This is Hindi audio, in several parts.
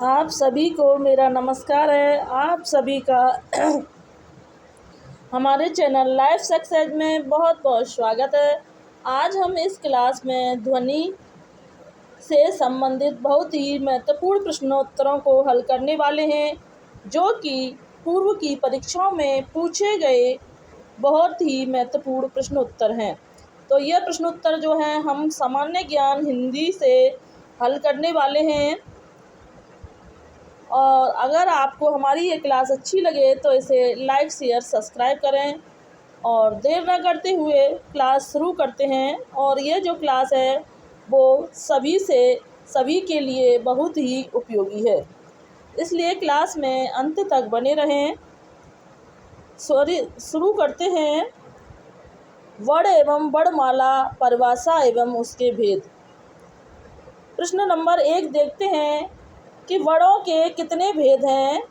आप सभी को मेरा नमस्कार है। आप सभी का हमारे चैनल लाइफ सक्सेस में बहुत बहुत स्वागत है। आज हम इस क्लास में ध्वनि से संबंधित बहुत ही महत्वपूर्ण प्रश्नोत्तरों को हल करने वाले हैं, जो कि पूर्व की परीक्षाओं में पूछे गए बहुत ही महत्वपूर्ण प्रश्नोत्तर हैं। तो यह प्रश्नोत्तर जो हैं हम सामान्य ज्ञान हिंदी से हल करने वाले हैं। और अगर आपको हमारी ये क्लास अच्छी लगे तो इसे लाइक शेयर सब्सक्राइब करें। और देर न करते हुए क्लास शुरू करते हैं। और ये जो क्लास है वो सभी के लिए बहुत ही उपयोगी है, इसलिए क्लास में अंत तक बने रहें। शुरू करते हैं। वर्ण एवं वर्णमाला, परिभाषा एवं उसके भेद। प्रश्न नंबर 1 देखते हैं कि वर्णों के कितने भेद हैं।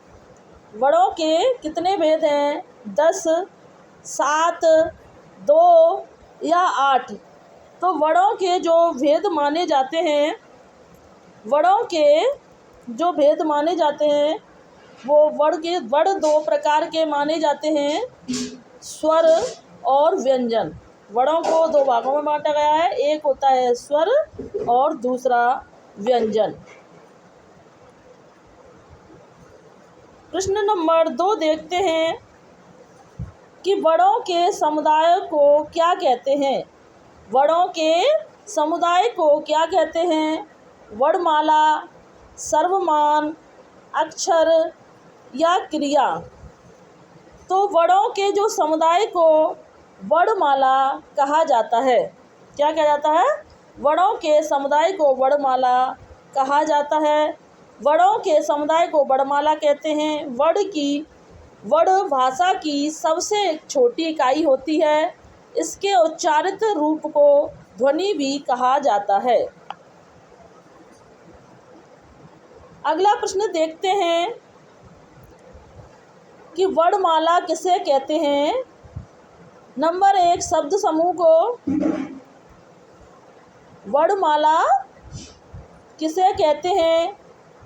वर्णों के कितने भेद हैं? 10, 7, 2 या 8। तो वर्णों के जो भेद माने जाते हैं, वर्णों के जो भेद माने जाते हैं वो वर्ण 2 प्रकार के माने जाते हैं, स्वर और व्यंजन। वर्णों को 2 भागों में बांटा गया है, एक होता है स्वर और दूसरा व्यंजन। प्रश्न नंबर 2 देखते हैं कि वर्णों के समुदाय को क्या कहते हैं। वर्णों के समुदाय को क्या कहते हैं? वर्णमाला, सर्वमान, अक्षर या क्रिया। तो वर्णों के जो समुदाय को वर्णमाला कहा जाता है। क्या कहा जाता है? वर्णों के समुदाय को वर्णमाला कहा जाता है। वर्णों के समुदाय को वर्णमाला कहते हैं। वर्ण भाषा की सबसे छोटी इकाई होती है। इसके उच्चारित रूप को ध्वनि भी कहा जाता है। अगला प्रश्न देखते हैं कि वर्णमाला किसे कहते हैं। नंबर 1 शब्द समूह को वर्णमाला किसे कहते हैं?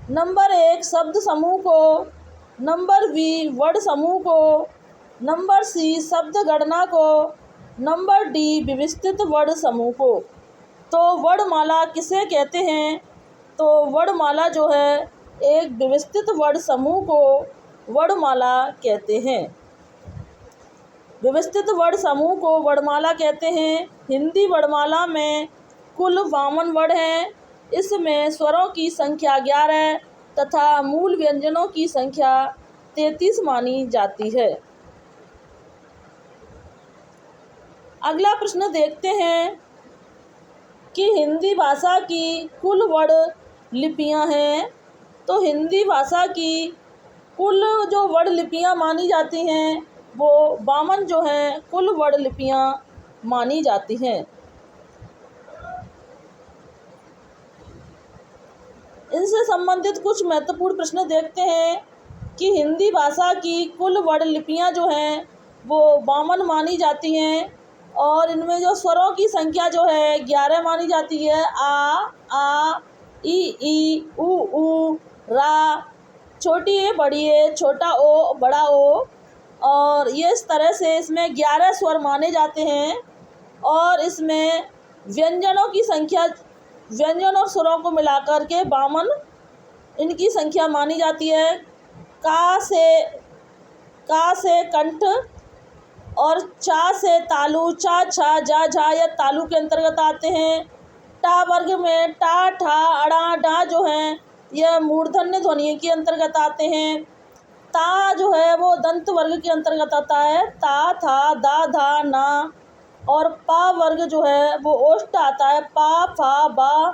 नंबर 1 शब्द समूह को, नंबर बी वर्ण समूह को, नंबर सी शब्द गणना को, नंबर डी व्यवस्थित वर्ण समूह को। तो वर्णमाला किसे कहते हैं? तो वर्णमाला जो है एक व्यवस्थित वर्ण समूह को वर्णमाला कहते हैं। व्यवस्थित वर्ण समूह को वर्णमाला कहते हैं। हिंदी वर्णमाला में कुल 52 वर्ण हैं। इसमें स्वरों की संख्या 11 तथा मूल व्यंजनों की संख्या 33 मानी जाती है। अगला प्रश्न देखते हैं कि हिंदी भाषा की कुल वर्ण लिपियां हैं। तो हिंदी भाषा की कुल जो वर्ण लिपियां मानी जाती हैं वो 52 जो हैं कुल वर्ण लिपियां मानी जाती हैं। इनसे संबंधित कुछ महत्वपूर्ण प्रश्न देखते हैं कि हिंदी भाषा की कुल वर्ण लिपियां जो हैं वो 52 मानी जाती हैं। और इनमें जो स्वरों की संख्या जो है 11 मानी जाती है। आ, ई, उ, रा, छोटी ए, बड़ी ए, छोटा ओ, बड़ा ओ। और ये इस तरह से इसमें 11 स्वर माने जाते हैं। और इसमें व्यंजनों की संख्या, व्यंजन और स्वरों को मिलाकर के 52 इनकी संख्या मानी जाती है। का से कंठ और चा से तालु, चा, छा, जा, झा या तालु के अंतर्गत आते हैं। टा वर्ग में टा, ठा, अड़ा, डा जो हैं यह मूर्धन्य ध्वनि के अंतर्गत आते हैं। ता जो है वो दंत वर्ग के अंतर्गत आता है। ता, था, दा, धा, ना। और पा वर्ग जो है वो ओष्ठ आता है। पा, फा, बा,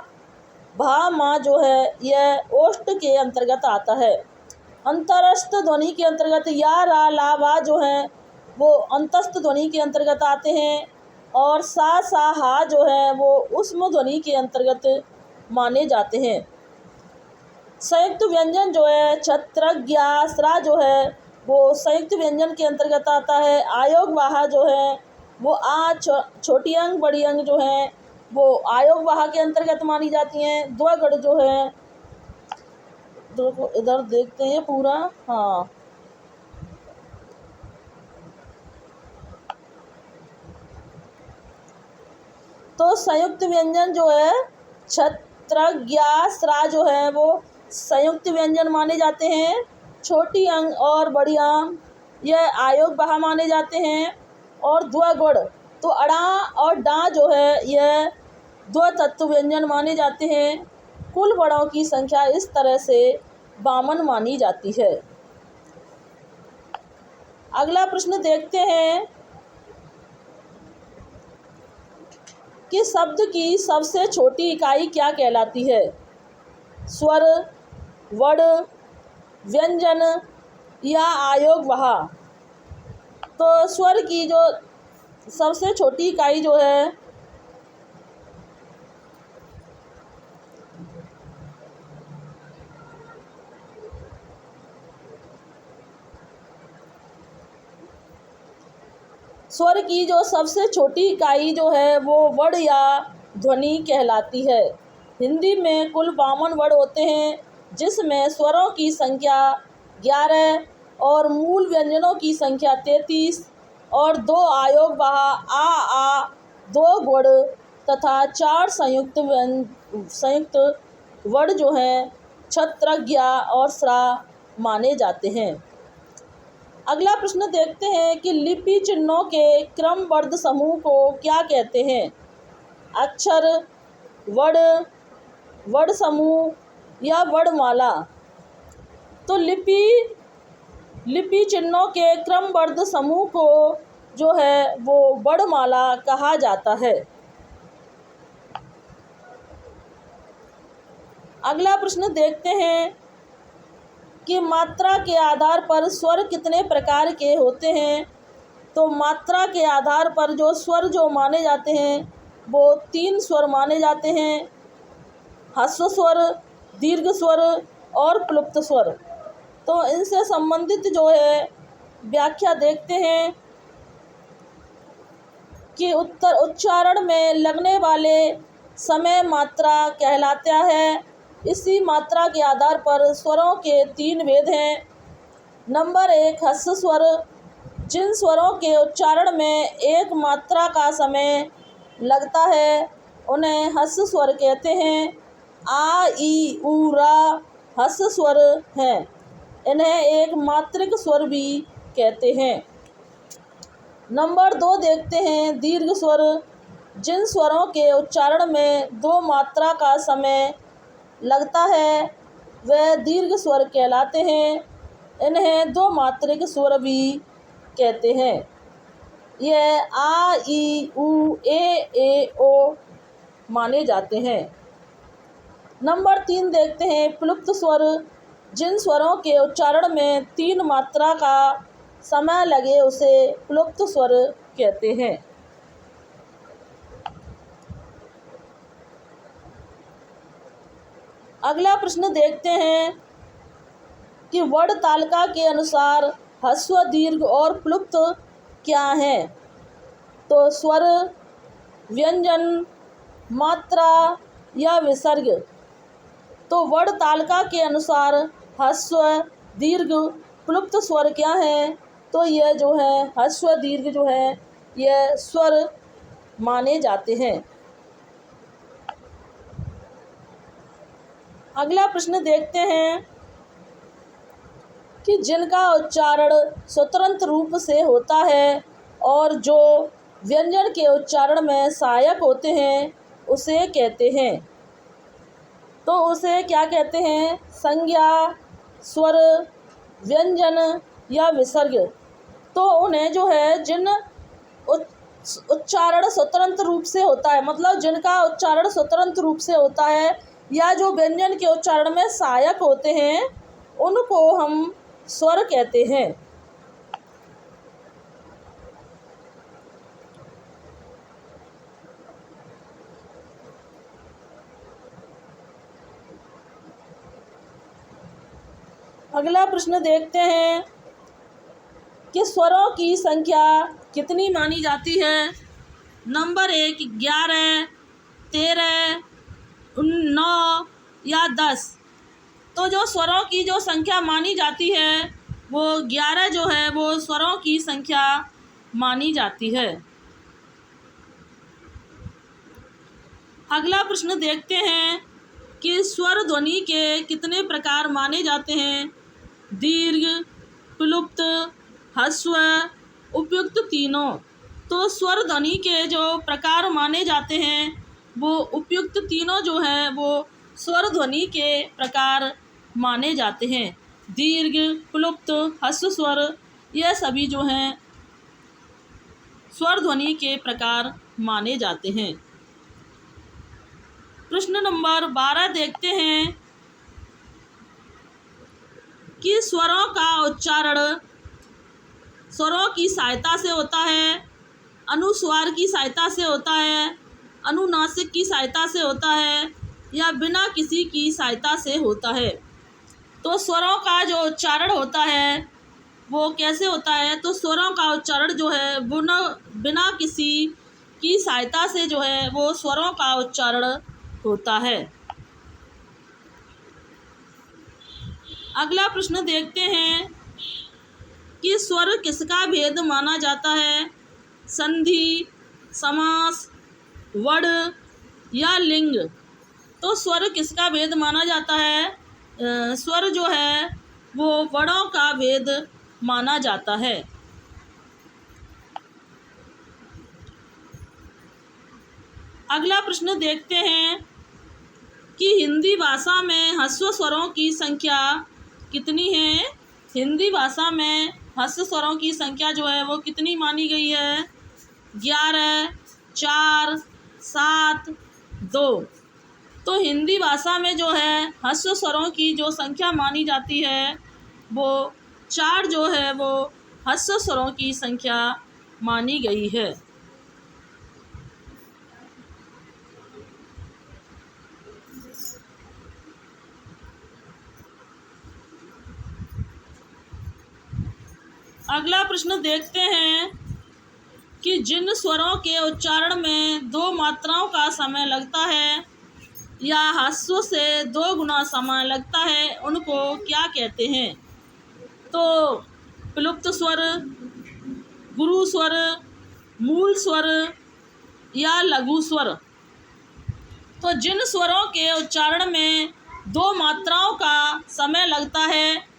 भा, मा जो है यह ओष्ठ के अंतर्गत आता है। अंतरस्थ ध्वनि के अंतर्गत या, रा, ला, वा जो है वो अंतस्थ ध्वनि के अंतर्गत आते हैं। और सा, हा जो है वो उष्म ध्वनि के अंतर्गत माने जाते हैं। संयुक्त व्यंजन जो है छत्र, ज्ञा, स्रा जो है वो संयुक्त व्यंजन के अंतर्गत आता है। आयोग वाहा जो है वो छोटी अंग बड़ी अंग जो है वो आयोग वाहा के अंतर्गत मानी जाती हैं। द्वगढ़ जो है देखो इधर देखते हैं पूरा। हाँ, तो संयुक्त व्यंजन जो है छत्रज्ञास्रा जो है वो संयुक्त व्यंजन माने जाते हैं। छोटी अंग और बड़ी आम यह आयोग बहा माने जाते हैं। और द्विगुण तो अड़ा और डा जो है यह द्वितत्व व्यंजन माने जाते हैं। कुल वर्णों की संख्या इस तरह से 52 मानी जाती है। अगला प्रश्न देखते हैं कि शब्द की सबसे छोटी इकाई क्या कहलाती है? स्वर, वर्ण, व्यंजन या आयोग वहा। तो स्वर की जो सबसे छोटी इकाई जो है स्वर की जो सबसे छोटी इकाई जो है वो वर्ण या ध्वनि कहलाती है। हिंदी में कुल 52 वर्ण होते हैं, जिसमें स्वरों की संख्या 11 और मूल व्यंजनों की संख्या 33 और 2 आयोग वहा आ, 2 गुण तथा 4 संयुक्त वर्ण जो हैं छत्रज्ञा और स्रा माने जाते हैं। अगला प्रश्न देखते हैं कि लिपि चिन्हों के क्रमबद्ध समूह को क्या कहते हैं? अक्षर, वर्ण, वर्ण समूह या वर्णमाला। तो लिपि चिन्हों के क्रमबद्ध समूह को जो है वो वर्णमाला कहा जाता है। अगला प्रश्न देखते हैं कि मात्रा के आधार पर स्वर कितने प्रकार के होते हैं? तो मात्रा के आधार पर जो स्वर जो माने जाते हैं वो 3 स्वर माने जाते हैं। ह्रस्व स्वर, दीर्घ स्वर और प्लुप्त स्वर। तो इनसे संबंधित जो है व्याख्या देखते हैं कि उच्चारण में लगने वाले समय मात्रा कहलाता है। इसी मात्रा के आधार पर स्वरों के 3 भेद हैं। नंबर 1 ह्रस्व स्वर। जिन स्वरों के उच्चारण में एक मात्रा का समय लगता है उन्हें ह्रस्व स्वर कहते हैं। आ, ई, उ, रा ह्रस्व स्वर हैं। इन्हें एक मात्रिक स्वर भी कहते हैं। नंबर 2 देखते हैं दीर्घ स्वर। जिन स्वरों के उच्चारण में 2 मात्रा का समय लगता है वह दीर्घ स्वर कहलाते हैं। इन्हें 2 मात्रिक स्वर भी कहते हैं। यह आ, ई, उ, ए, ओ माने जाते हैं। नंबर 3 देखते हैं प्लुप्त स्वर। जिन स्वरों के उच्चारण में 3 मात्रा का समय लगे उसे प्लुप्त स्वर कहते हैं। अगला प्रश्न देखते हैं कि वर्ण तालिका के अनुसार ह्रस्व, दीर्घ और प्लुप्त क्या हैं? तो स्वर, व्यंजन, मात्रा या विसर्ग। तो वर्ण तालिका के अनुसार ह्रस्व, दीर्घ, प्लुप्त स्वर क्या हैं? तो यह जो है ह्रस्व, दीर्घ जो है यह स्वर माने जाते हैं। अगला प्रश्न देखते हैं कि जिनका उच्चारण स्वतंत्र रूप से होता है और जो व्यंजन के उच्चारण में सहायक होते हैं उसे कहते हैं। तो उसे क्या कहते हैं? संज्ञा, स्वर, व्यंजन या विसर्ग। तो उन्हें जो है जिन उच्चारण स्वतंत्र रूप से होता है, मतलब जिनका उच्चारण स्वतंत्र रूप से होता है या जो व्यंजन के उच्चारण में सहायक होते हैं उनको हम स्वर कहते हैं। अगला प्रश्न देखते हैं कि स्वरों की संख्या कितनी मानी जाती है? नंबर 1 11, 13, 9 या 10। तो जो स्वरों की जो संख्या मानी जाती है वो 11 जो है वो स्वरों की संख्या मानी जाती है। अगला प्रश्न देखते हैं कि स्वर ध्वनि के कितने प्रकार माने जाते हैं। दीर्घ, प्लुप्त, ह्रस्व, उपयुक्त तीनों। तो स्वर ध्वनि के जो प्रकार माने जाते हैं वो उपयुक्त तीनों जो हैं वो स्वर ध्वनि के प्रकार माने जाते हैं। दीर्घ, प्लुप्त, ह्रस्व स्वर यह सभी जो हैं स्वर ध्वनि के प्रकार माने जाते हैं। प्रश्न नंबर 12 देखते हैं कि स्वरों का उच्चारण स्वरों की सहायता से होता है, अनुस्वार की सहायता से होता है, अनुनासिक की सहायता से होता है या बिना किसी की सहायता से होता है। तो स्वरों का जो उच्चारण होता है वो कैसे होता है। तो स्वरों का उच्चारण जो है बिना किसी की सहायता से जो है वो स्वरों का उच्चारण होता है। अगला प्रश्न देखते हैं कि स्वर किसका भेद माना जाता है। संधि, समास, वड या लिंग। तो स्वर किसका भेद माना जाता है। स्वर जो है वो वर्णों का भेद माना जाता है। अगला प्रश्न देखते हैं कि हिंदी भाषा में ह्रस्व स्वरों की संख्या कितनी है। हिंदी भाषा में ह्रस्व स्वरों की संख्या जो है वो कितनी मानी गई है। 11, 4, 7, 2। तो हिंदी भाषा में जो है ह्रस्व स्वरों की जो संख्या मानी जाती है वो 4 जो है वो ह्रस्व स्वरों की संख्या मानी गई है। अगला प्रश्न देखते हैं कि जिन स्वरों के उच्चारण में 2 मात्राओं का समय लगता है या ह्रस्व से 2 गुना समय लगता है उनको क्या कहते हैं। तो प्लुप्त स्वर, गुरु स्वर, मूल स्वर या लघु स्वर। तो जिन स्वरों के उच्चारण में 2 मात्राओं का समय लगता है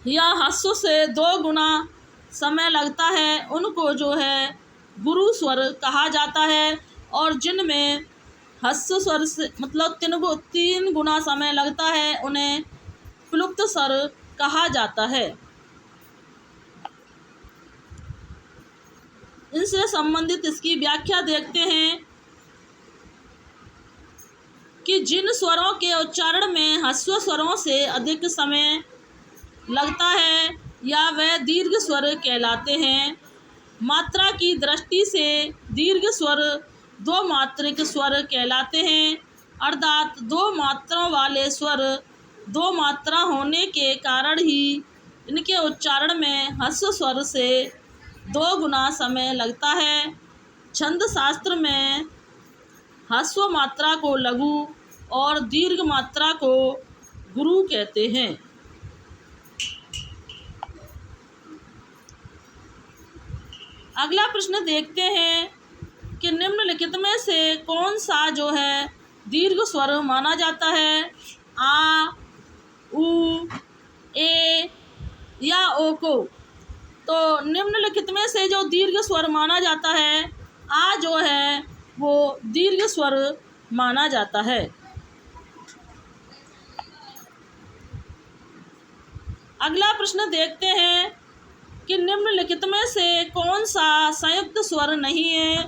या ह्रस्व से 2 गुना समय लगता है उनको जो है गुरु स्वर कहा जाता है। और जिनमें ह्रस्व स्वर से मतलब 3 गुना समय लगता है उन्हें प्लुप्त स्वर कहा जाता है। इनसे संबंधित इसकी व्याख्या देखते हैं कि जिन स्वरों के उच्चारण में ह्रस्व स्वरों से अधिक समय लगता है या वह दीर्घ स्वर कहलाते हैं। मात्रा की दृष्टि से दीर्घ स्वर 2 मात्रिक स्वर कहलाते हैं, अर्थात 2 मात्राओं वाले स्वर 2 मात्रा होने के कारण ही इनके उच्चारण में ह्रस्व स्वर से 2 गुना समय लगता है। छंद शास्त्र में ह्रस्व मात्रा को लघु और दीर्घ मात्रा को गुरु कहते हैं। अगला प्रश्न देखते हैं कि निम्नलिखित में से कौन सा जो है दीर्घ स्वर माना जाता है। आ, उ, ए या ओ को। तो निम्नलिखित में से जो दीर्घ स्वर माना जाता है आ जो है वो दीर्घ स्वर माना जाता है। अगला प्रश्न देखते हैं कि निम्नलिखित में से कौन सा संयुक्त स्वर नहीं है।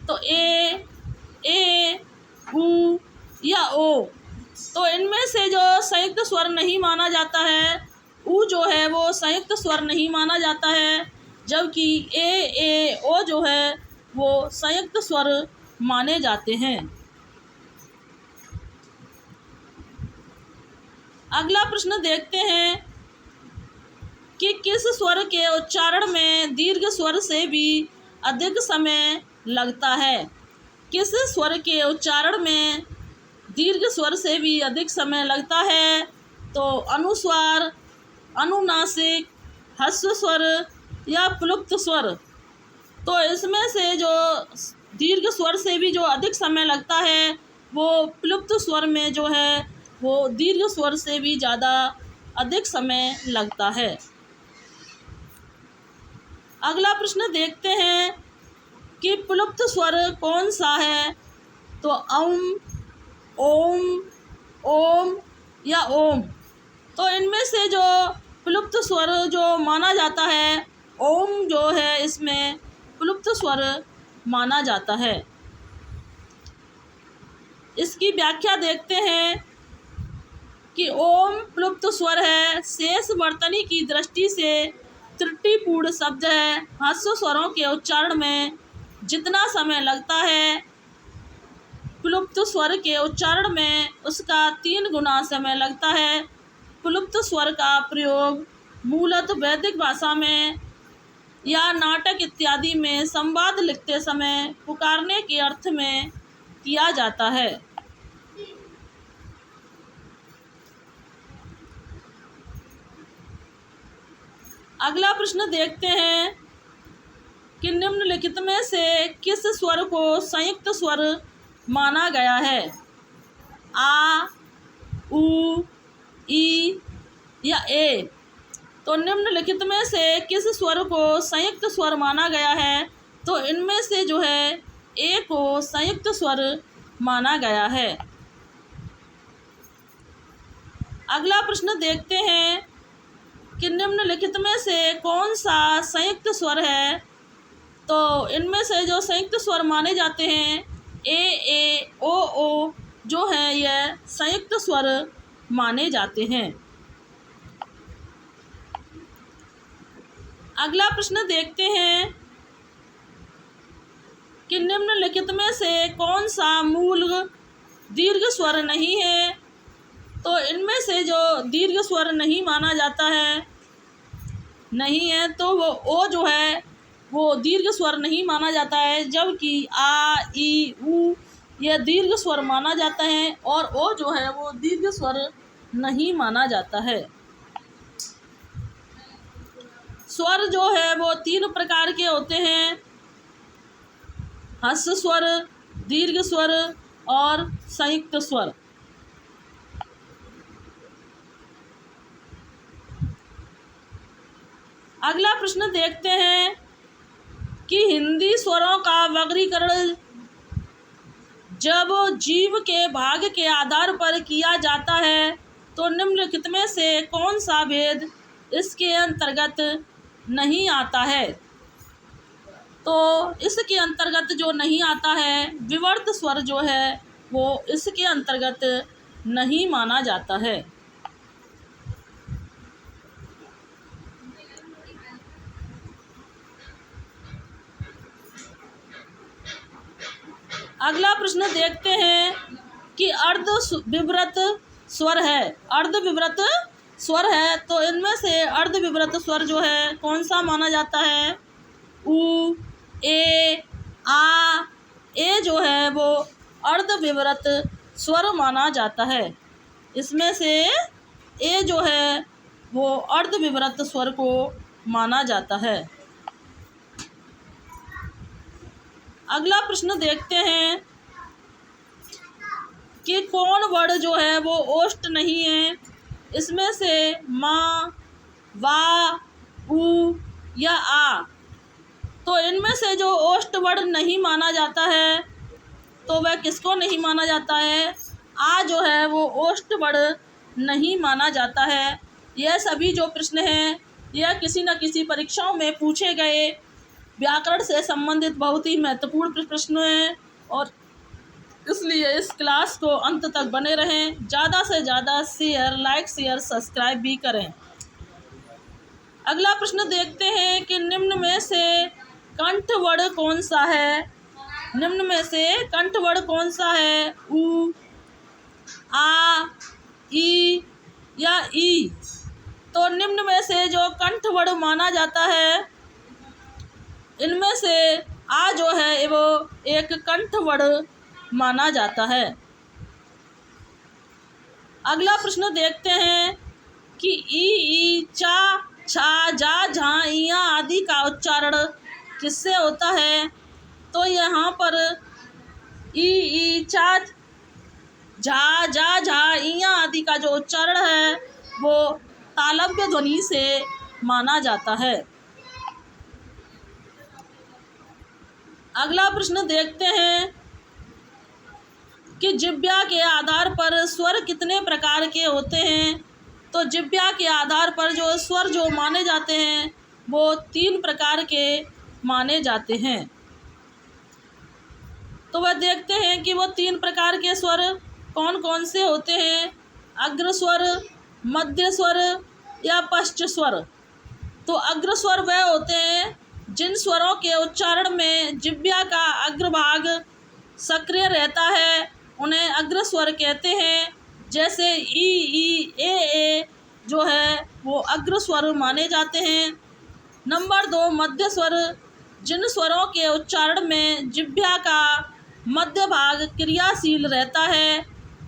तो ए, उ या ओ। तो इनमें से जो संयुक्त स्वर नहीं माना जाता है उ जो है वो संयुक्त स्वर नहीं माना जाता है, जबकि ए, ओ जो है वो संयुक्त स्वर माने जाते हैं। अगला प्रश्न देखते हैं कि किस स्वर के उच्चारण में दीर्घ स्वर से भी अधिक समय लगता है। किस स्वर के उच्चारण में दीर्घ स्वर से भी अधिक समय लगता है? तो अनुस्वार, अनुनासिक, ह्रस्व स्वर या प्लुप्त स्वर। तो इसमें से जो दीर्घ स्वर से भी जो अधिक समय लगता है वो प्लुप्त स्वर में जो है वो दीर्घ स्वर से भी ज़्यादा अधिक समय लगता है। अगला प्रश्न देखते हैं कि प्लुप्त स्वर कौन सा है? तो औम, ओम, ओम या ओम। तो इनमें से जो प्लुप्त स्वर जो माना जाता है, ओम जो है इसमें प्लुप्त स्वर माना जाता है। इसकी व्याख्या देखते हैं कि ओम प्लुप्त स्वर है, शेष वर्तनी की दृष्टि से त्रुटिपूर्ण शब्द है। ह्रस्व स्वरों के उच्चारण में जितना समय लगता है प्लुप्त स्वर के उच्चारण में उसका 3 गुना समय लगता है। प्लुप्त स्वर का प्रयोग मूलतः वैदिक भाषा में या नाटक इत्यादि में संवाद लिखते समय पुकारने के अर्थ में किया जाता है। अगला प्रश्न देखते हैं कि निम्नलिखित में से किस स्वर को संयुक्त स्वर माना गया है? आ, उ, ई या ए। तो निम्नलिखित में से किस स्वर को संयुक्त स्वर माना गया है? तो इनमें से जो है ए को संयुक्त स्वर माना गया है। अगला प्रश्न देखते हैं कि निम्नलिखित में से कौन सा संयुक्त स्वर है? तो इनमें से जो संयुक्त स्वर माने जाते हैं ए, ओ जो है यह संयुक्त स्वर माने जाते हैं। अगला प्रश्न देखते हैं कि निम्नलिखित में से कौन सा मूल दीर्घ स्वर नहीं है? तो इनमें से जो दीर्घ स्वर नहीं माना जाता है नहीं है तो वो ओ जो है वो दीर्घ स्वर नहीं माना जाता है, जबकि आ, ई, उ यह दीर्घ स्वर माना जाता है और ओ जो है वो दीर्घ स्वर नहीं माना जाता है। स्वर जो है वो 3 प्रकार के होते हैं, ह्रस्व स्वर, दीर्घ स्वर और संयुक्त स्वर। अगला प्रश्न देखते हैं कि हिंदी स्वरों का वर्गीकरण जब जीव के भाग के आधार पर किया जाता है तो निम्नलिखित में से कौन सा भेद इसके अंतर्गत नहीं आता है? तो इसके अंतर्गत जो नहीं आता है विवर्त स्वर जो है वो इसके अंतर्गत नहीं माना जाता है। अगला प्रश्न देखते हैं कि अर्ध विवृत स्वर है, अर्ध विवृत स्वर है तो इनमें से अर्ध विवृत स्वर जो है कौन सा माना जाता है? उ, ए, आ, ए जो है वो अर्ध विवृत स्वर माना जाता है। इसमें से ए जो है वो अर्ध विवृत स्वर को माना जाता है। अगला प्रश्न देखते हैं कि कौन वर्ण जो है वो ओष्ठ नहीं है? इसमें से माँ, वा, उ या आ। तो इनमें से जो ओष्ठ वर्ण नहीं माना जाता है तो वह किसको नहीं माना जाता है? आ जो है वो ओष्ठ वर्ण नहीं माना जाता है। यह सभी जो प्रश्न हैं यह किसी न किसी परीक्षाओं में पूछे गए व्याकरण से संबंधित बहुत ही महत्वपूर्ण प्रश्न हैं और इसलिए इस क्लास को अंत तक बने रहें। ज़्यादा से ज़्यादा शेयर, लाइक, शेयर, सब्सक्राइब भी करें। अगला प्रश्न देखते हैं कि निम्न में से कंठ वर्ण कौन सा है? निम्न में से कंठ वर्ण कौन सा है? उ, आ, ई या ई। तो निम्न में से जो कंठ वर्ण माना जाता है इनमें से आ जो है वो एक कंठ वर्ण माना जाता है। अगला प्रश्न देखते हैं कि ई चा छा जा झा इया आदि का उच्चारण किससे होता है। तो यहाँ पर ई चा झा जा झा इया आदि का जो उच्चारण है वो तालव्य ध्वनि से माना जाता है। अगला प्रश्न देखते हैं कि जिह्वा के आधार पर स्वर कितने प्रकार के होते हैं। तो जिह्वा के आधार पर जो स्वर जो माने जाते हैं वो 3 प्रकार के माने जाते हैं। तो वह देखते हैं कि वो 3 प्रकार के स्वर कौन कौन से होते हैं। अग्र स्वर, मध्य स्वर या पश्च स्वर। तो अग्र स्वर वह होते हैं जिन स्वरों के उच्चारण में जिह्वा का अग्रभाग सक्रिय रहता है, उन्हें अग्र स्वर कहते हैं। जैसे ई ए जो है वो अग्र स्वर माने जाते हैं। नंबर 2 मध्य स्वर, जिन स्वरों के उच्चारण में जिह्वा का मध्य भाग क्रियाशील रहता है,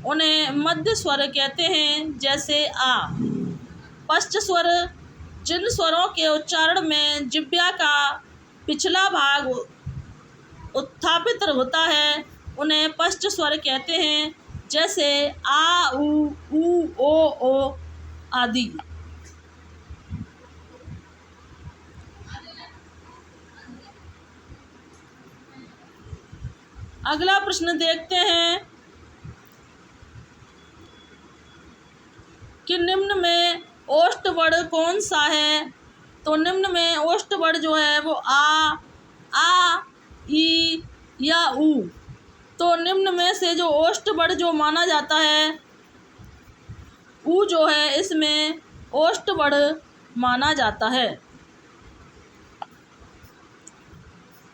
उन्हें मध्य स्वर कहते हैं। जैसे आ। पश्च स्वर, जिन स्वरों के उच्चारण में जिह्वा का पिछला भाग उत्थापित होता है, उन्हें पश्च स्वर कहते हैं। जैसे आ ऊ ओ आदि। अगला प्रश्न देखते हैं कि निम्न में ओष्ठ वर्ण कौन सा है। तो निम्न में ओष्ठ वर्ण जो है वो आ ई या ऊ। तो निम्न में से जो ओष्ठ वर्ण जो माना जाता है ऊ जो है, इसमें ओष्ठ वर्ण माना जाता है।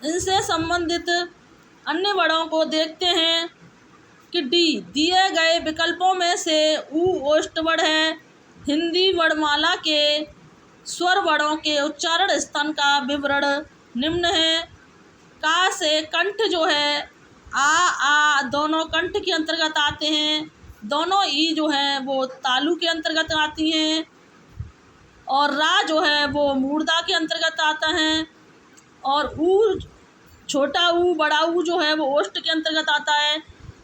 इनसे संबंधित अन्य वर्णों को देखते हैं कि डी। दिए गए विकल्पों में से ऊ ओष्ठ वर्ण है। हिंदी वर्णमाला के स्वर वर्णों के उच्चारण स्थान का विवरण निम्न है। का से कंठ जो है आ दोनों कंठ के अंतर्गत आते हैं। दोनों ई जो है वो तालु के अंतर्गत आती हैं। और रा जो है वो मूर्धा के अंतर्गत आता है। और ऊ, छोटा ऊ बड़ा ऊ जो है वो ओष्ठ के अंतर्गत आता है।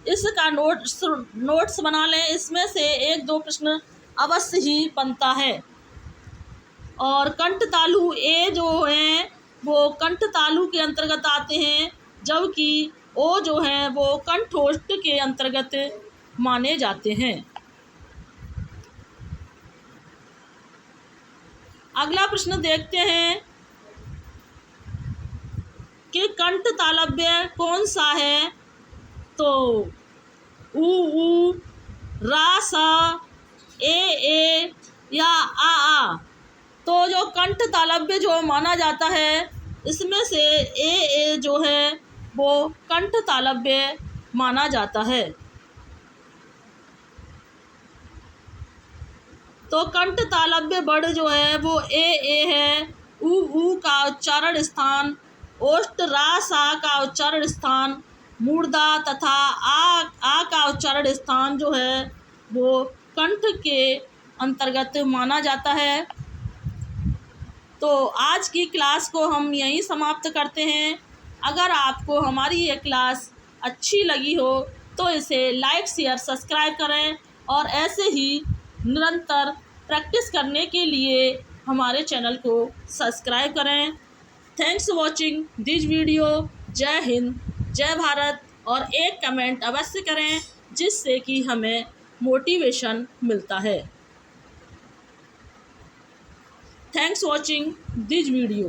इसका नोट्स बना लें, इसमें से 1-2 प्रश्न अवश्य ही बनता है। और कंठ तालु ए जो हैं वो कंठ तालु के अंतर्गत आते हैं, जबकि ओ जो है वो कंठोष्ठ के अंतर्गत माने जाते हैं। अगला प्रश्न देखते हैं कि कंठ तालव्य कौन सा है। तो ऊ रा सा ए या आ। तो जो कंठ तालव्य जो माना जाता है, इसमें से ए जो है वो कंठ तालव्य माना जाता है। तो कंठ तालव्य वर्ण जो है वो ए है। ऊ का उच्चारण स्थान, ओष्ठ रा सा का उच्चारण स्थान, मूर्धा तथा आ का उच्चारण स्थान जो है वो कंठ के अंतर्गत माना जाता है। तो आज की क्लास को हम यहीं समाप्त करते हैं। अगर आपको हमारी ये क्लास अच्छी लगी हो तो इसे लाइक शेयर सब्सक्राइब करें और ऐसे ही निरंतर प्रैक्टिस करने के लिए हमारे चैनल को सब्सक्राइब करें। Thanks for watching this video. जय हिंद, जय भारत। और एक कमेंट अवश्य करें जिससे कि हमें मोटिवेशन मिलता है। Thanks for watching this video.